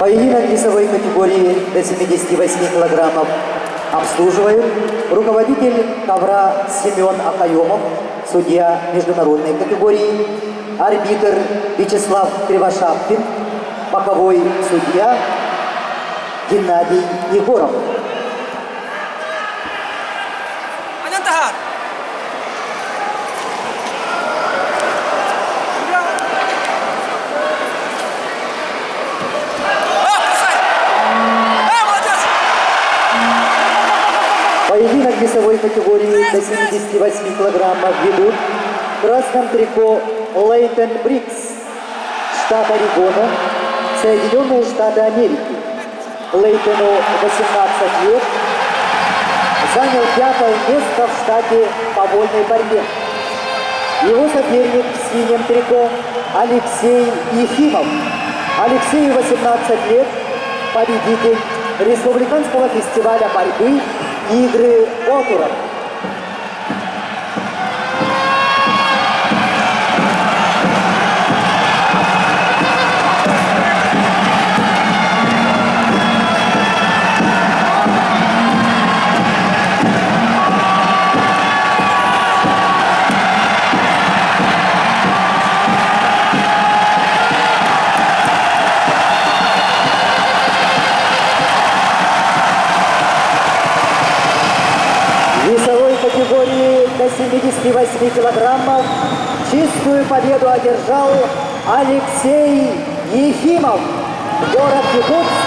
Поединок весовой категории до 78 килограммов обслуживает руководитель ковра Семен Акаемов, судья международной категории, арбитр Вячеслав Кривошапкин, боковой судья Геннадий Егоров. Поединок весовой категории до 78 килограммов ведут в красном трико Лейтон Брикс, штат Орегона, Соединенные Штаты Америки. Лейтону 18 лет, занял 5-е место в штате по вольной борьбе. Его соперник в синем трико Алексей Ефимов. Алексею 18 лет, победитель Республиканского фестиваля борьбы «Игры Отуров». Категории до 78 килограммов чистую победу одержал Алексей Ефимов, город Якутск,